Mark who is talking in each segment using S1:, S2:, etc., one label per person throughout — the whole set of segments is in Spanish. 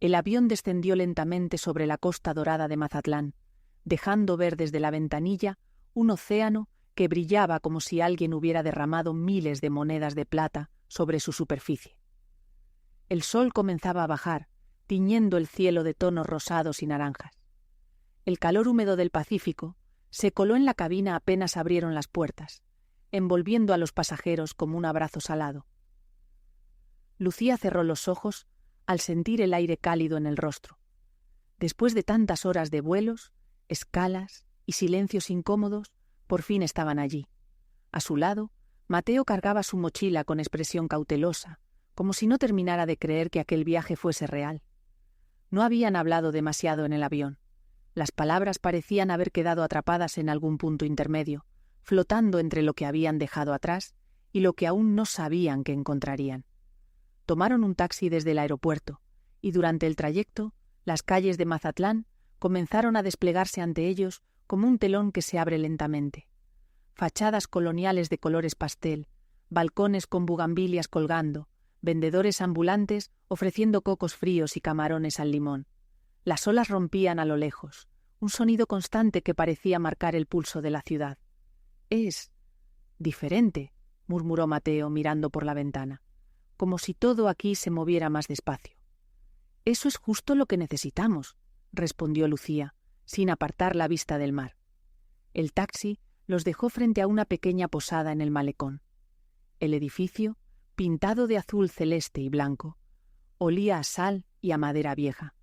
S1: El avión descendió lentamente sobre la costa dorada de Mazatlán, dejando ver desde la ventanilla un océano que brillaba como si alguien hubiera derramado miles de monedas de plata sobre su superficie. El sol comenzaba a bajar, tiñendo el cielo de tonos rosados y naranjas. El calor húmedo del Pacífico se coló en la cabina apenas abrieron las puertas, envolviendo a los pasajeros como un abrazo salado. Lucía cerró los ojos al sentir el aire cálido en el rostro. Después de tantas horas de vuelos, escalas y silencios incómodos, por fin estaban allí. A su lado, Mateo cargaba su mochila con expresión cautelosa, como si no terminara de creer que aquel viaje fuese real. No habían hablado demasiado en el avión. Las palabras parecían haber quedado atrapadas en algún punto intermedio, flotando entre lo que habían dejado atrás y lo que aún no sabían que encontrarían. Tomaron un taxi desde el aeropuerto, y durante el trayecto, las calles de Mazatlán comenzaron a desplegarse ante ellos como un telón que se abre lentamente. Fachadas coloniales de colores pastel, balcones con bugambilias colgando, vendedores ambulantes ofreciendo cocos fríos y camarones al limón. Las olas rompían a lo lejos, un sonido constante que parecía marcar el pulso de la ciudad. «Es diferente», murmuró Mateo mirando por la ventana, como si todo aquí se moviera más despacio. «Eso es justo lo que necesitamos», respondió Lucía, sin apartar la vista del mar. El taxi los dejó frente a una pequeña posada en el malecón. El edificio, pintado de azul celeste y blanco, olía a sal y a madera vieja.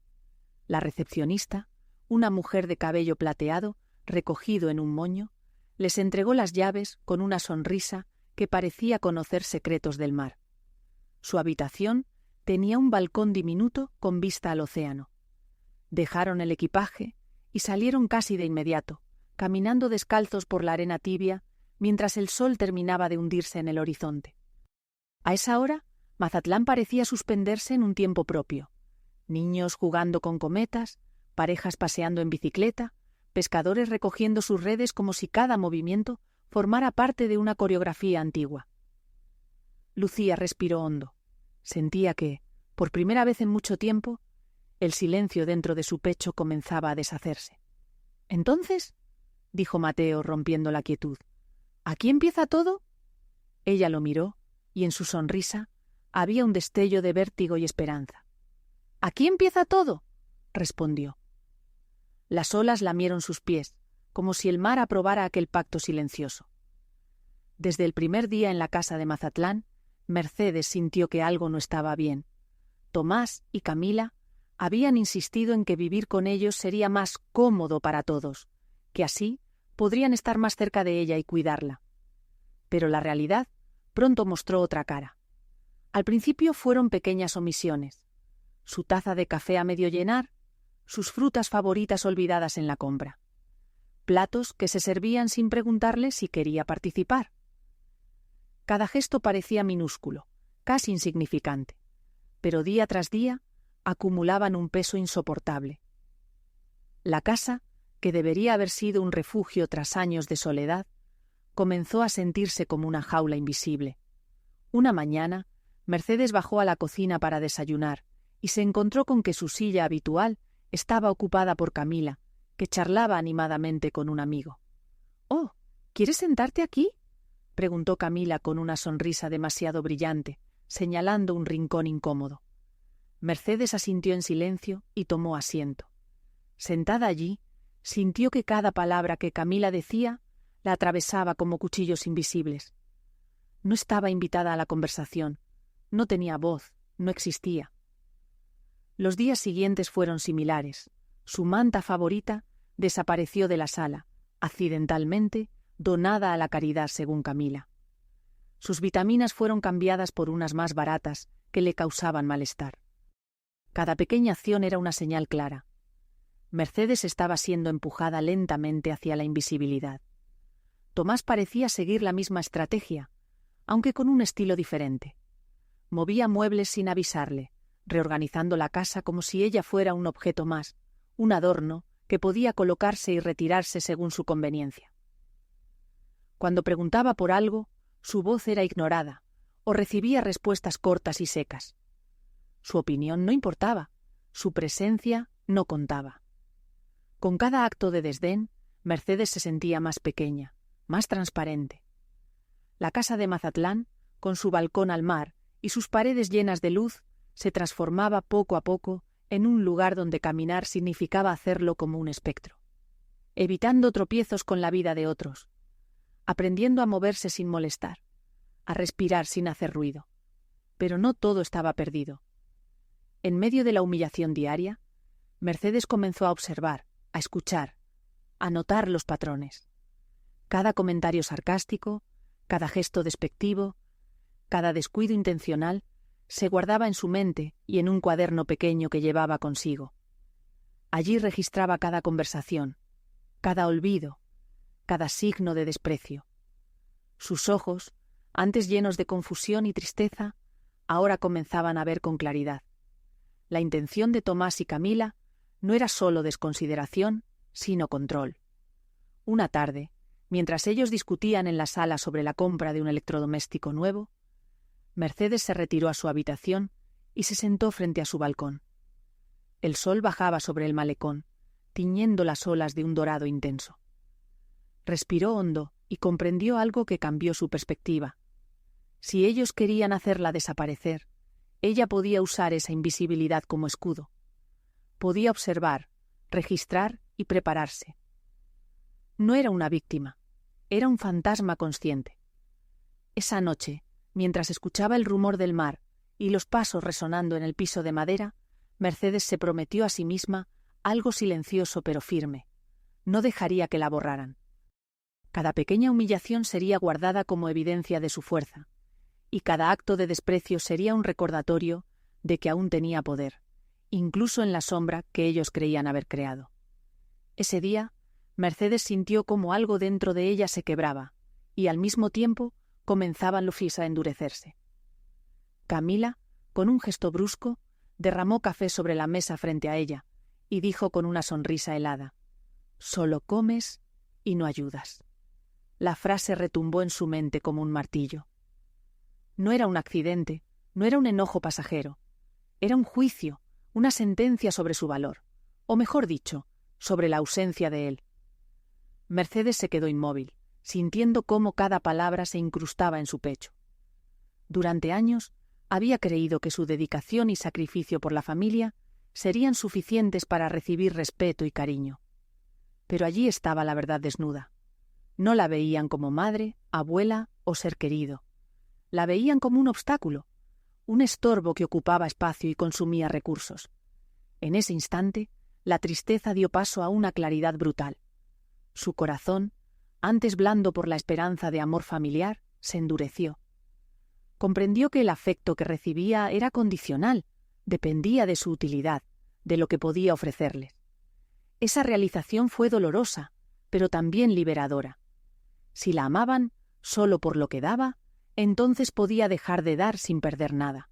S1: La recepcionista, una mujer de cabello plateado, recogido en un moño, les entregó las llaves con una sonrisa que parecía conocer secretos del mar. Su habitación tenía un balcón diminuto con vista al océano. Dejaron el equipaje y salieron casi de inmediato, caminando descalzos por la arena tibia mientras el sol terminaba de hundirse en el horizonte. A esa hora, Mazatlán parecía suspenderse en un tiempo propio. Niños jugando con cometas, parejas paseando en bicicleta, pescadores recogiendo sus redes como si cada movimiento formara parte de una coreografía antigua. Lucía respiró hondo. Sentía que, por primera vez en mucho tiempo, el silencio dentro de su pecho comenzaba a deshacerse. «¿Entonces?», dijo Mateo rompiendo la quietud. «¿Aquí empieza todo?». Ella lo miró y en su sonrisa había un destello de vértigo y esperanza. «¿Aquí empieza todo?», respondió. Las olas lamieron sus pies, como si el mar aprobara aquel pacto silencioso. Desde el primer día en la casa de Mazatlán, Mercedes sintió que algo no estaba bien. Tomás y Camila habían insistido en que vivir con ellos sería más cómodo para todos, que así podrían estar más cerca de ella y cuidarla. Pero la realidad pronto mostró otra cara. Al principio fueron pequeñas omisiones: su taza de café a medio llenar, sus frutas favoritas olvidadas en la compra, platos que se servían sin preguntarle si quería participar. Cada gesto parecía minúsculo, casi insignificante, pero día tras día acumulaban un peso insoportable. La casa, que debería haber sido un refugio tras años de soledad, comenzó a sentirse como una jaula invisible. Una mañana, Mercedes bajó a la cocina para desayunar y se encontró con que su silla habitual estaba ocupada por Camila, que charlaba animadamente con un amigo. «Oh, ¿quieres sentarte aquí?», preguntó Camila con una sonrisa demasiado brillante, señalando un rincón incómodo. Mercedes asintió en silencio y tomó asiento. Sentada allí, sintió que cada palabra que Camila decía la atravesaba como cuchillos invisibles. No estaba invitada a la conversación, no tenía voz, no existía. Los días siguientes fueron similares. Su manta favorita desapareció de la sala, accidentalmente donada a la caridad según Camila. Sus vitaminas fueron cambiadas por unas más baratas que le causaban malestar. Cada pequeña acción era una señal clara. Mercedes estaba siendo empujada lentamente hacia la invisibilidad. Tomás parecía seguir la misma estrategia, aunque con un estilo diferente. Movía muebles sin avisarle, reorganizando la casa como si ella fuera un objeto más, un adorno que podía colocarse y retirarse según su conveniencia. Cuando preguntaba por algo, su voz era ignorada o recibía respuestas cortas y secas. Su opinión no importaba, Su presencia no contaba. Con cada acto de desdén, Mercedes se sentía más pequeña, más transparente. La casa de Mazatlán, con su balcón al mar y sus paredes llenas de luz, se transformaba poco a poco en un lugar donde caminar significaba hacerlo como un espectro, evitando tropiezos con la vida de otros, aprendiendo a moverse sin molestar, a respirar sin hacer ruido. Pero no todo estaba perdido. En medio de la humillación diaria, Mercedes comenzó a observar, a escuchar, a notar los patrones. Cada comentario sarcástico, cada gesto despectivo, cada descuido intencional, se guardaba en su mente y en un cuaderno pequeño que llevaba consigo. Allí registraba cada conversación, cada olvido, cada signo de desprecio. Sus ojos, antes llenos de confusión y tristeza, ahora comenzaban a ver con claridad. La intención de Tomás y Camila no era solo desconsideración, sino control. Una tarde, mientras ellos discutían en la sala sobre la compra de un electrodoméstico nuevo, Mercedes se retiró a su habitación y se sentó frente a su balcón. El sol bajaba sobre el malecón, tiñendo las olas de un dorado intenso. Respiró hondo y comprendió algo que cambió su perspectiva. Si ellos querían hacerla desaparecer, ella podía usar esa invisibilidad como escudo. Podía observar, registrar y prepararse. No era una víctima, era un fantasma consciente. Esa noche, mientras escuchaba el rumor del mar y los pasos resonando en el piso de madera, Mercedes se prometió a sí misma algo silencioso pero firme. No dejaría que la borraran. Cada pequeña humillación sería guardada como evidencia de su fuerza, y cada acto de desprecio sería un recordatorio de que aún tenía poder, incluso en la sombra que ellos creían haber creado. Ese día, Mercedes sintió como algo dentro de ella se quebraba, y al mismo tiempo comenzaban los fis a endurecerse. Camila, con un gesto brusco, derramó café sobre la mesa frente a ella, y dijo con una sonrisa helada: «Solo comes y no ayudas». La frase retumbó en su mente como un martillo. No era un accidente, no era un enojo pasajero. Era un juicio, una sentencia sobre su valor, o mejor dicho, sobre la ausencia de él. Mercedes se quedó inmóvil, sintiendo cómo cada palabra se incrustaba en su pecho. Durante años había creído que su dedicación y sacrificio por la familia serían suficientes para recibir respeto y cariño. Pero allí estaba la verdad desnuda. No la veían como madre, abuela o ser querido. La veían como un obstáculo, un estorbo que ocupaba espacio y consumía recursos. En ese instante, la tristeza dio paso a una claridad brutal. Su corazón, antes blando por la esperanza de amor familiar, se endureció. Comprendió que el afecto que recibía era condicional, dependía de su utilidad, de lo que podía ofrecerles. Esa realización fue dolorosa, pero también liberadora. Si la amaban solo por lo que daba, entonces podía dejar de dar sin perder nada.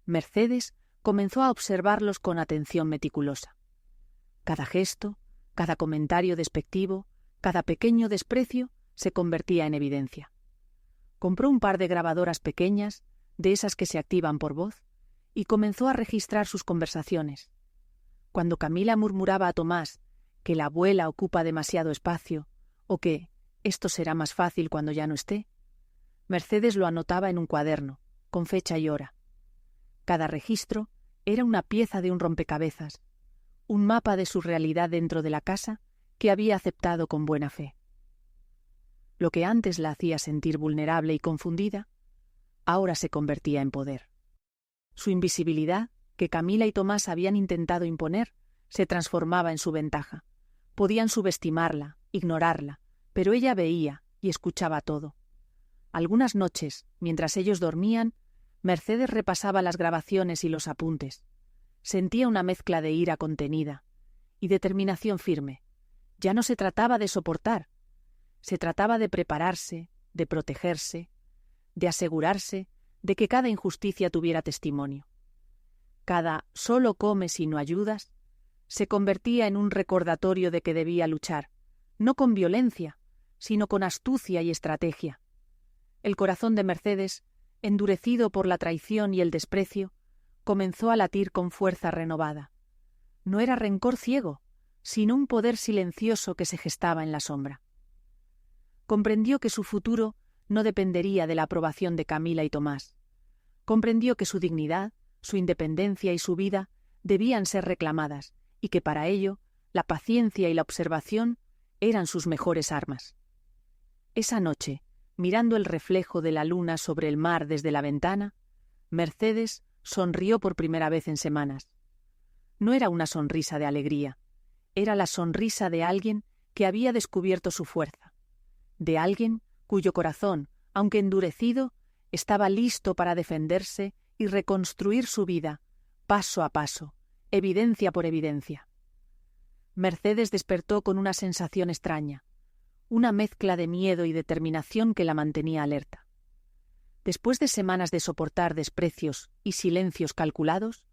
S1: Mercedes comenzó a observarlos con atención meticulosa. Cada gesto, cada comentario despectivo, cada pequeño desprecio se convertía en evidencia. Compró un par de grabadoras pequeñas, de esas que se activan por voz, y comenzó a registrar sus conversaciones. Cuando Camila murmuraba a Tomás que la abuela ocupa demasiado espacio o que esto será más fácil cuando ya no esté, Mercedes lo anotaba en un cuaderno, con fecha y hora. Cada registro era una pieza de un rompecabezas, un mapa de su realidad dentro de la casa que había aceptado con buena fe. Lo que antes la hacía sentir vulnerable y confundida, ahora se convertía en poder. Su invisibilidad, que Camila y Tomás habían intentado imponer, se transformaba en su ventaja. Podían subestimarla, ignorarla, pero ella veía y escuchaba todo. Algunas noches, mientras ellos dormían, Mercedes repasaba las grabaciones y los apuntes. Sentía una mezcla de ira contenida y determinación firme. Ya no se trataba de soportar, se trataba de prepararse, de protegerse, de asegurarse de que cada injusticia tuviera testimonio. Cada «solo comes y no ayudas» se convertía en un recordatorio de que debía luchar, no con violencia, sino con astucia y estrategia. El corazón de Mercedes, endurecido por la traición y el desprecio, comenzó a latir con fuerza renovada, No era rencor ciego, sino un poder silencioso que se gestaba en la sombra. Comprendió que su futuro no dependería de la aprobación de Camila y Tomás. Comprendió que su dignidad, su independencia y su vida debían ser reclamadas y que para ello la paciencia y la observación eran sus mejores armas. Esa noche, mirando el reflejo de la luna sobre el mar desde la ventana, Mercedes sonrió por primera vez en semanas. No era una sonrisa de alegría, era la sonrisa de alguien que había descubierto su fuerza, de alguien cuyo corazón, aunque endurecido, estaba listo para defenderse y reconstruir su vida, paso a paso, evidencia por evidencia. Mercedes despertó con una sensación extraña, una mezcla de miedo y determinación que la mantenía alerta. Después de semanas de soportar desprecios y silencios calculados,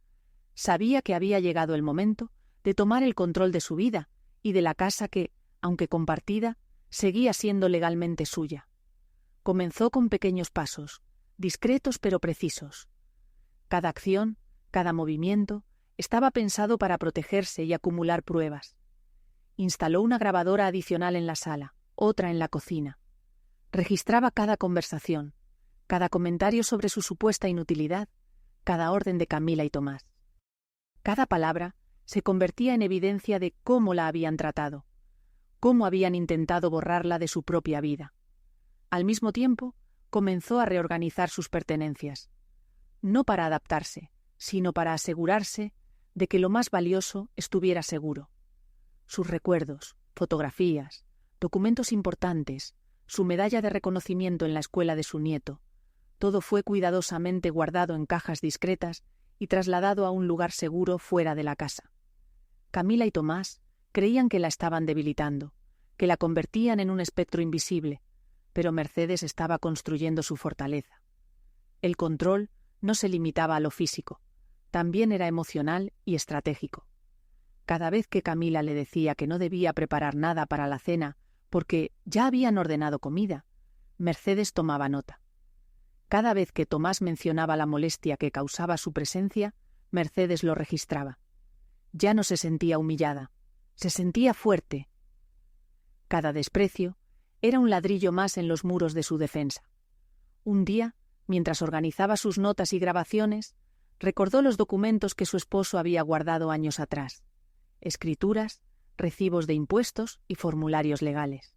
S1: sabía que había llegado el momento de tomar el control de su vida y de la casa que, aunque compartida, seguía siendo legalmente suya. Comenzó con pequeños pasos, discretos pero precisos. Cada acción, cada movimiento, estaba pensado para protegerse y acumular pruebas. Instaló una grabadora adicional en la sala, otra en la cocina. Registraba cada conversación, cada comentario sobre su supuesta inutilidad, cada orden de Camila y Tomás. Cada palabra se convertía en evidencia de cómo la habían tratado, cómo habían intentado borrarla de su propia vida. Al mismo tiempo, comenzó a reorganizar sus pertenencias, no para adaptarse, sino para asegurarse de que lo más valioso estuviera seguro. Sus recuerdos, fotografías, documentos importantes, su medalla de reconocimiento en la escuela de su nieto, todo fue cuidadosamente guardado en cajas discretas y trasladado a un lugar seguro fuera de la casa. Camila y Tomás creían que la estaban debilitando, que la convertían en un espectro invisible, pero Mercedes estaba construyendo su fortaleza. El control no se limitaba a lo físico, también era emocional y estratégico. Cada vez que Camila le decía que no debía preparar nada para la cena porque ya habían ordenado comida, Mercedes tomaba nota. Cada vez que Tomás mencionaba la molestia que causaba su presencia, Mercedes lo registraba. Ya no se sentía humillada, se sentía fuerte. Cada desprecio era un ladrillo más en los muros de su defensa. Un día, mientras organizaba sus notas y grabaciones, recordó los documentos que su esposo había guardado años atrás: escrituras, recibos de impuestos y formularios legales.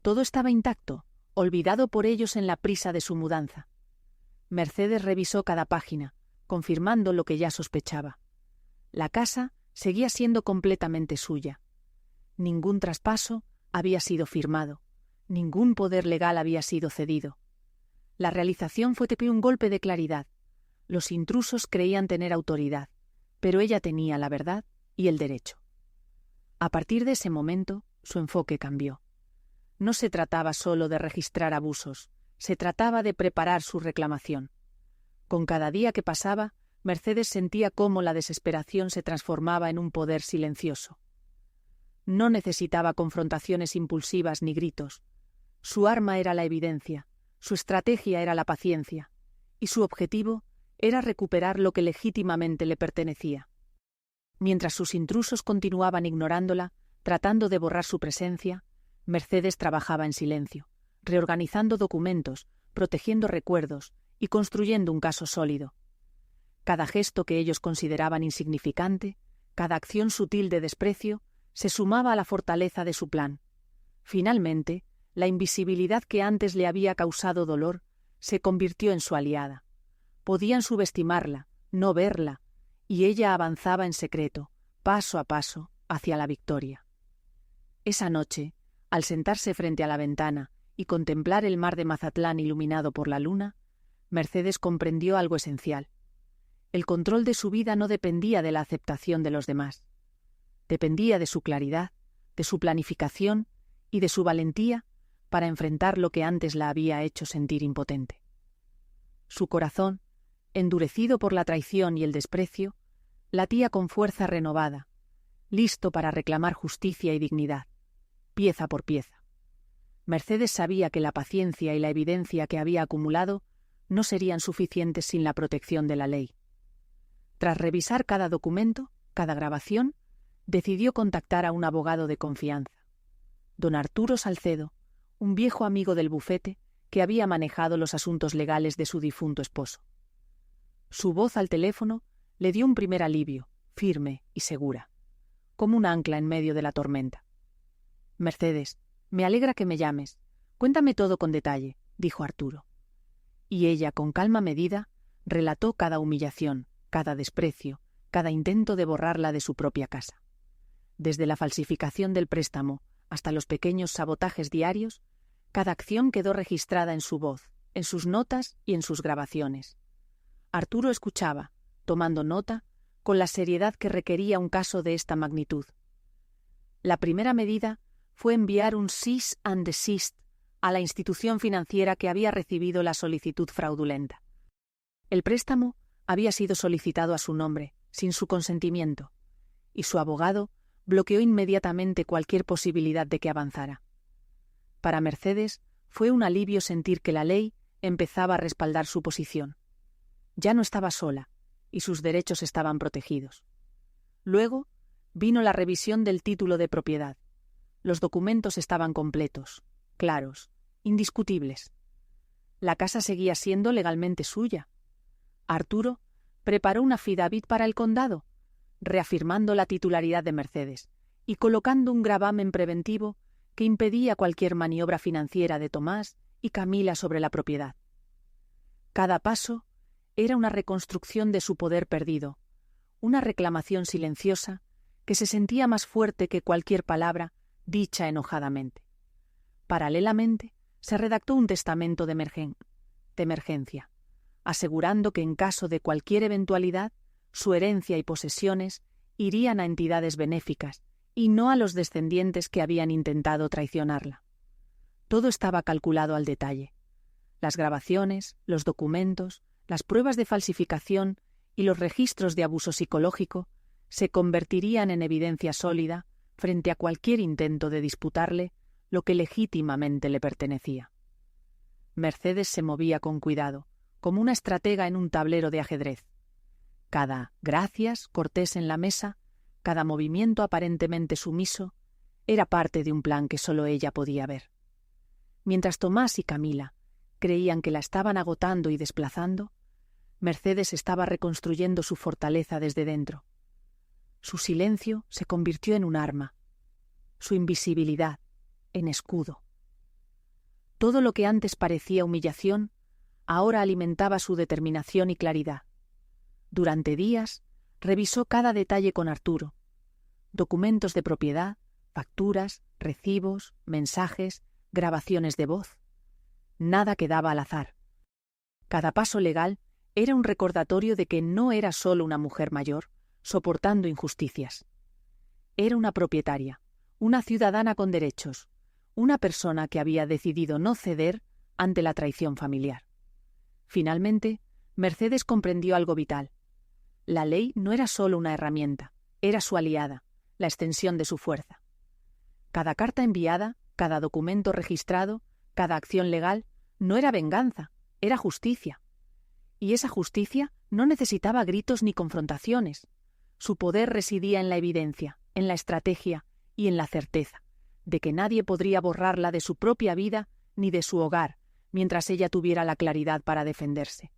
S1: Todo estaba intacto, olvidado por ellos en la prisa de su mudanza. Mercedes revisó cada página, confirmando lo que ya sospechaba. La casa seguía siendo completamente suya. Ningún traspaso había sido firmado, ningún poder legal había sido cedido. La realización fue un golpe de claridad. Los intrusos creían tener autoridad, pero ella tenía la verdad y el derecho. A partir de ese momento, su enfoque cambió. No se trataba solo de registrar abusos, se trataba de preparar su reclamación. Con cada día que pasaba, Mercedes sentía cómo la desesperación se transformaba en un poder silencioso. No necesitaba confrontaciones impulsivas ni gritos. Su arma era la evidencia, su estrategia era la paciencia, y su objetivo era recuperar lo que legítimamente le pertenecía. Mientras sus intrusos continuaban ignorándola, tratando de borrar su presencia, Mercedes trabajaba en silencio, reorganizando documentos, protegiendo recuerdos y construyendo un caso sólido. Cada gesto que ellos consideraban insignificante, cada acción sutil de desprecio, se sumaba a la fortaleza de su plan. Finalmente, la invisibilidad que antes le había causado dolor se convirtió en su aliada. Podían subestimarla, no verla, y ella avanzaba en secreto, paso a paso, hacia la victoria. Esa noche, al sentarse frente a la ventana y contemplar el mar de Mazatlán iluminado por la luna, Mercedes comprendió algo esencial. El control de su vida no dependía de la aceptación de los demás. Dependía de su claridad, de su planificación y de su valentía para enfrentar lo que antes la había hecho sentir impotente. Su corazón, endurecido por la traición y el desprecio, latía con fuerza renovada, listo para reclamar justicia y dignidad, pieza por pieza. Mercedes sabía que la paciencia y la evidencia que había acumulado no serían suficientes sin la protección de la ley. Tras revisar cada documento, cada grabación, decidió contactar a un abogado de confianza. Don Arturo Salcedo, un viejo amigo del bufete que había manejado los asuntos legales de su difunto esposo. Su voz al teléfono le dio un primer alivio, firme y segura, como un ancla en medio de la tormenta. «Mercedes, me alegra que me llames. Cuéntame todo con detalle», dijo Arturo. Y ella, con calma medida, relató cada humillación, cada desprecio, cada intento de borrarla de su propia casa. Desde la falsificación del préstamo hasta los pequeños sabotajes diarios, cada acción quedó registrada en su voz, en sus notas y en sus grabaciones. Arturo escuchaba, tomando nota, con la seriedad que requería un caso de esta magnitud. La primera medida fue enviar un cease and desist a la institución financiera que había recibido la solicitud fraudulenta. El préstamo había sido solicitado a su nombre, sin su consentimiento, y su abogado bloqueó inmediatamente cualquier posibilidad de que avanzara. Para Mercedes fue un alivio sentir que la ley empezaba a respaldar su posición. Ya no estaba sola, y sus derechos estaban protegidos. Luego vino la revisión del título de propiedad. Los documentos estaban completos, claros, indiscutibles. La casa seguía siendo legalmente suya. Arturo preparó una affidavit para el condado, reafirmando la titularidad de Mercedes y colocando un gravamen preventivo que impedía cualquier maniobra financiera de Tomás y Camila sobre la propiedad. Cada paso era una reconstrucción de su poder perdido, una reclamación silenciosa que se sentía más fuerte que cualquier palabra dicha enojadamente. Paralelamente, se redactó un testamento de emergencia, asegurando que en caso de cualquier eventualidad, su herencia y posesiones irían a entidades benéficas y no a los descendientes que habían intentado traicionarla. Todo estaba calculado al detalle. Las grabaciones, los documentos, las pruebas de falsificación y los registros de abuso psicológico se convertirían en evidencia sólida frente a cualquier intento de disputarle lo que legítimamente le pertenecía. Mercedes se movía con cuidado, como una estratega en un tablero de ajedrez. Cada gracias cortés en la mesa, cada movimiento aparentemente sumiso, era parte de un plan que solo ella podía ver. Mientras Tomás y Camila creían que la estaban agotando y desplazando, Mercedes estaba reconstruyendo su fortaleza desde dentro. Su silencio se convirtió en un arma, su invisibilidad en escudo. Todo lo que antes parecía humillación, ahora alimentaba su determinación y claridad. Durante días, revisó cada detalle con Arturo. Documentos de propiedad, facturas, recibos, mensajes, grabaciones de voz. Nada quedaba al azar. Cada paso legal era un recordatorio de que no era solo una mujer mayor, soportando injusticias. Era una propietaria, una ciudadana con derechos, una persona que había decidido no ceder ante la traición familiar. Finalmente, Mercedes comprendió algo vital. La ley no era solo una herramienta, era su aliada, la extensión de su fuerza. Cada carta enviada, cada documento registrado, cada acción legal, no era venganza, era justicia. Y esa justicia no necesitaba gritos ni confrontaciones. Su poder residía en la evidencia, en la estrategia y en la certeza de que nadie podría borrarla de su propia vida ni de su hogar, mientras ella tuviera la claridad para defenderse.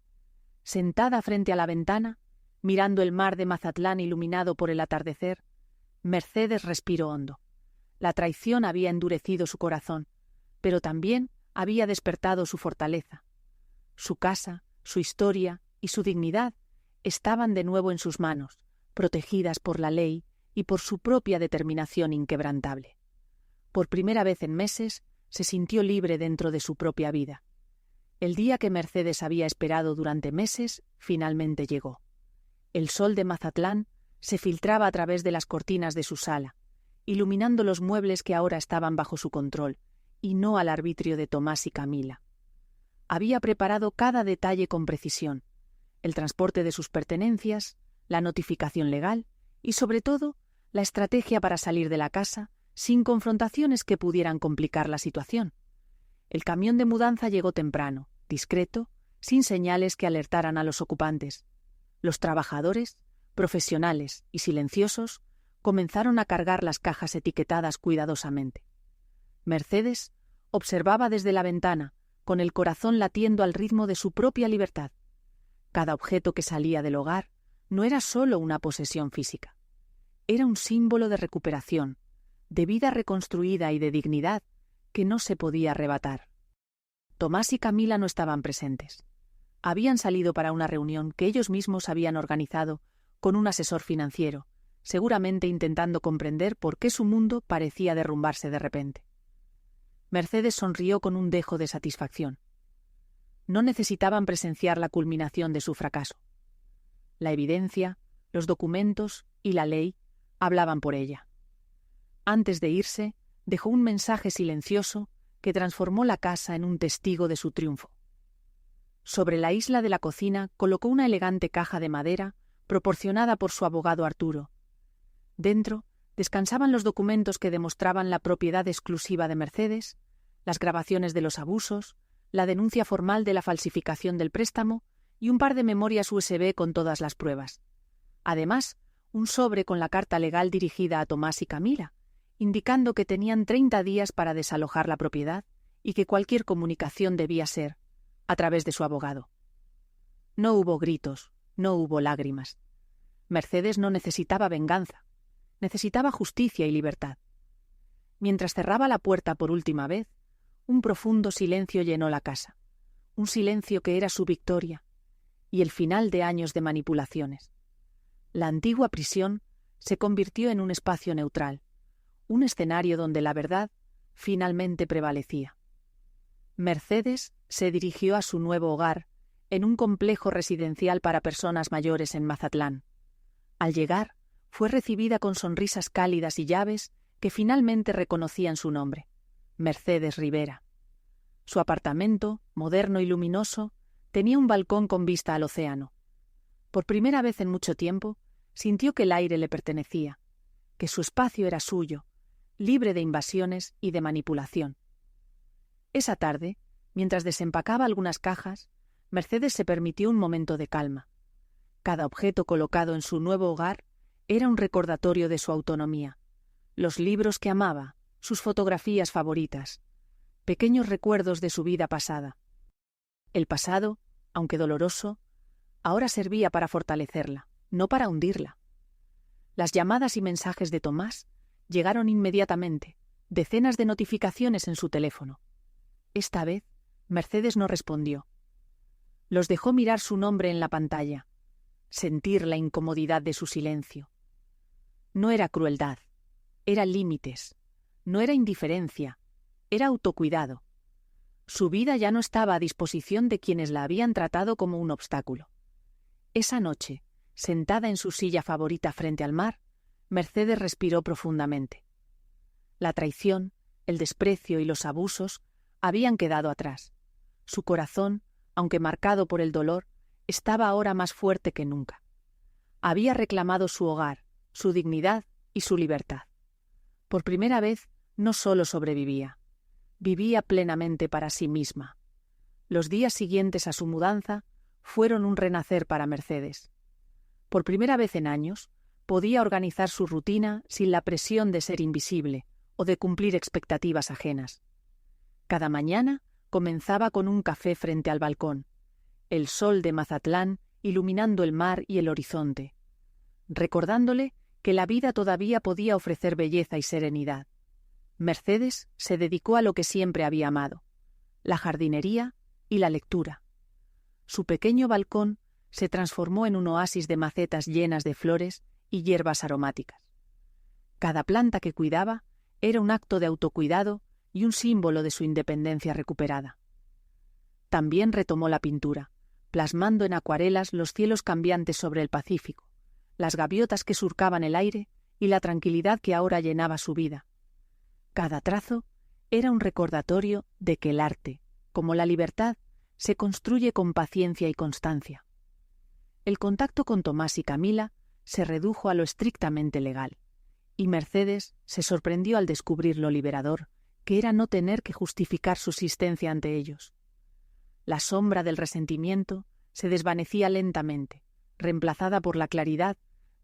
S1: Sentada frente a la ventana, mirando el mar de Mazatlán iluminado por el atardecer, Mercedes respiró hondo. La traición había endurecido su corazón, pero también había despertado su fortaleza. Su casa, su historia y su dignidad estaban de nuevo en sus manos, protegidas por la ley y por su propia determinación inquebrantable. Por primera vez en meses, se sintió libre dentro de su propia vida. El día que Mercedes había esperado durante meses, finalmente llegó. El sol de Mazatlán se filtraba a través de las cortinas de su sala, iluminando los muebles que ahora estaban bajo su control, y no al arbitrio de Tomás y Camila. Había preparado cada detalle con precisión, el transporte de sus pertenencias, la notificación legal y, sobre todo, la estrategia para salir de la casa sin confrontaciones que pudieran complicar la situación. El camión de mudanza llegó temprano, discreto, sin señales que alertaran a los ocupantes. Los trabajadores, profesionales y silenciosos, comenzaron a cargar las cajas etiquetadas cuidadosamente. Mercedes observaba desde la ventana, con el corazón latiendo al ritmo de su propia libertad. Cada objeto que salía del hogar no era solo una posesión física. Era un símbolo de recuperación, de vida reconstruida y de dignidad que no se podía arrebatar. Tomás y Camila no estaban presentes. Habían salido para una reunión que ellos mismos habían organizado con un asesor financiero, seguramente intentando comprender por qué su mundo parecía derrumbarse de repente. Mercedes sonrió con un dejo de satisfacción. No necesitaban presenciar la culminación de su fracaso. La evidencia, los documentos y la ley hablaban por ella. Antes de irse, dejó un mensaje silencioso que transformó la casa en un testigo de su triunfo. Sobre la isla de la cocina colocó una elegante caja de madera proporcionada por su abogado Arturo. Dentro descansaban los documentos que demostraban la propiedad exclusiva de Mercedes, las grabaciones de los abusos, la denuncia formal de la falsificación del préstamo y un par de memorias USB con todas las pruebas. Además, un sobre con la carta legal dirigida a Tomás y Camila, indicando que tenían 30 días para desalojar la propiedad y que cualquier comunicación debía ser a través de su abogado. No hubo gritos, no hubo lágrimas. Mercedes no necesitaba venganza, necesitaba justicia y libertad. Mientras cerraba la puerta por última vez, un profundo silencio llenó la casa, un silencio que era su victoria y el final de años de manipulaciones. La antigua prisión se convirtió en un espacio neutral, un escenario donde la verdad finalmente prevalecía. Mercedes se dirigió a su nuevo hogar en un complejo residencial para personas mayores en Mazatlán. Al llegar, fue recibida con sonrisas cálidas y llaves que finalmente reconocían su nombre, Mercedes Rivera. Su apartamento, moderno y luminoso, tenía un balcón con vista al océano. Por primera vez en mucho tiempo, sintió que el aire le pertenecía, que su espacio era suyo, libre de invasiones y de manipulación. Esa tarde, mientras desempacaba algunas cajas, Mercedes se permitió un momento de calma. Cada objeto colocado en su nuevo hogar era un recordatorio de su autonomía. Los libros que amaba, sus fotografías favoritas, pequeños recuerdos de su vida pasada. El pasado, aunque doloroso, ahora servía para fortalecerla, no para hundirla. Las llamadas y mensajes de Tomás llegaron inmediatamente, decenas de notificaciones en su teléfono. Esta vez, Mercedes no respondió. Los dejó mirar su nombre en la pantalla, sentir la incomodidad de su silencio. No era crueldad, era límites, no era indiferencia, era autocuidado. Su vida ya no estaba a disposición de quienes la habían tratado como un obstáculo. Esa noche, sentada en su silla favorita frente al mar, Mercedes respiró profundamente. La traición, el desprecio y los abusos habían quedado atrás. Su corazón, aunque marcado por el dolor, estaba ahora más fuerte que nunca. Había reclamado su hogar, su dignidad y su libertad. Por primera vez, no solo sobrevivía, vivía plenamente para sí misma. Los días siguientes a su mudanza fueron un renacer para Mercedes. Por primera vez en años, podía organizar su rutina sin la presión de ser invisible o de cumplir expectativas ajenas. Cada mañana comenzaba con un café frente al balcón, el sol de Mazatlán iluminando el mar y el horizonte, recordándole que la vida todavía podía ofrecer belleza y serenidad. Mercedes se dedicó a lo que siempre había amado, la jardinería y la lectura. Su pequeño balcón se transformó en un oasis de macetas llenas de flores y hierbas aromáticas. Cada planta que cuidaba era un acto de autocuidado y un símbolo de su independencia recuperada. También retomó la pintura, plasmando en acuarelas los cielos cambiantes sobre el Pacífico, las gaviotas que surcaban el aire y la tranquilidad que ahora llenaba su vida. Cada trazo era un recordatorio de que el arte, como la libertad, se construye con paciencia y constancia. El contacto con Tomás y Camila se redujo a lo estrictamente legal, y Mercedes se sorprendió al descubrir lo liberador que era no tener que justificar su existencia ante ellos. La sombra del resentimiento se desvanecía lentamente, reemplazada por la claridad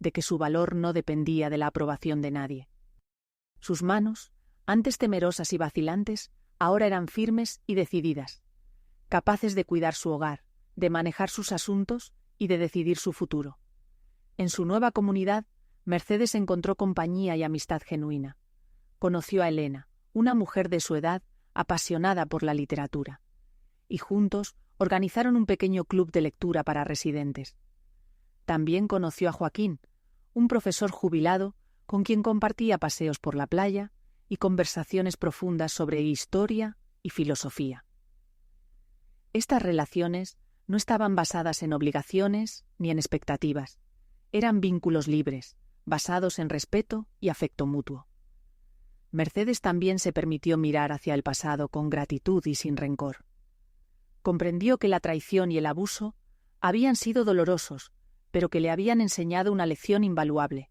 S1: de que su valor no dependía de la aprobación de nadie. Sus manos, antes temerosas y vacilantes, ahora eran firmes y decididas, capaces de cuidar su hogar, de manejar sus asuntos y de decidir su futuro. En su nueva comunidad, Mercedes encontró compañía y amistad genuina. Conoció a Elena, una mujer de su edad, apasionada por la literatura, y juntos organizaron un pequeño club de lectura para residentes. También conoció a Joaquín, un profesor jubilado con quien compartía paseos por la playa y conversaciones profundas sobre historia y filosofía. Estas relaciones no estaban basadas en obligaciones ni en expectativas. Eran vínculos libres, basados en respeto y afecto mutuo. Mercedes también se permitió mirar hacia el pasado con gratitud y sin rencor. Comprendió que la traición y el abuso habían sido dolorosos, pero que le habían enseñado una lección invaluable.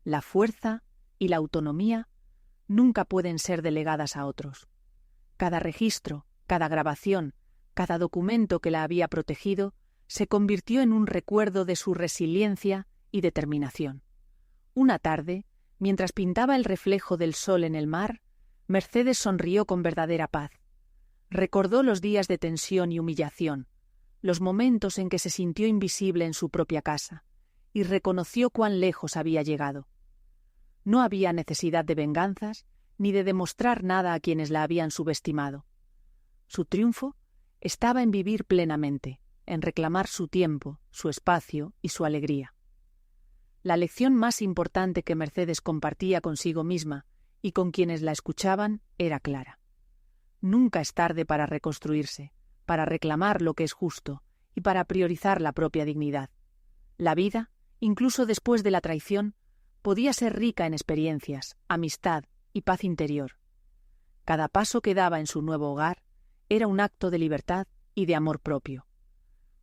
S1: La fuerza y la autonomía nunca pueden ser delegadas a otros. Cada registro, cada grabación, cada documento que la había protegido se convirtió en un recuerdo de su resiliencia y determinación. Una tarde, mientras pintaba el reflejo del sol en el mar, Mercedes sonrió con verdadera paz. Recordó los días de tensión y humillación, los momentos en que se sintió invisible en su propia casa, y reconoció cuán lejos había llegado. No había necesidad de venganzas ni de demostrar nada a quienes la habían subestimado. Su triunfo estaba en vivir plenamente, en reclamar su tiempo, su espacio y su alegría. La lección más importante que Mercedes compartía consigo misma y con quienes la escuchaban era clara. Nunca es tarde para reconstruirse, para reclamar lo que es justo y para priorizar la propia dignidad. La vida, incluso después de la traición, podía ser rica en experiencias, amistad y paz interior. Cada paso que daba en su nuevo hogar era un acto de libertad y de amor propio.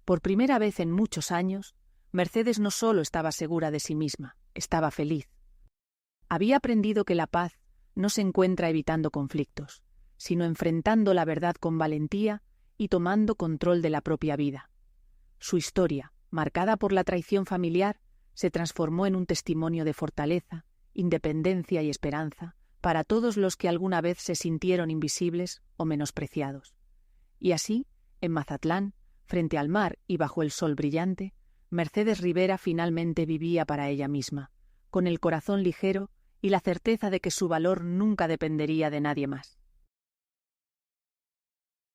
S1: Por primera vez en muchos años, Mercedes no solo estaba segura de sí misma, estaba feliz. Había aprendido que la paz no se encuentra evitando conflictos, sino enfrentando la verdad con valentía y tomando control de la propia vida. Su historia, marcada por la traición familiar, se transformó en un testimonio de fortaleza, independencia y esperanza para todos los que alguna vez se sintieron invisibles o menospreciados. Y así, en Mazatlán, frente al mar y bajo el sol brillante, Mercedes Rivera finalmente vivía para ella misma, con el corazón ligero y la certeza de que su valor nunca dependería de nadie más.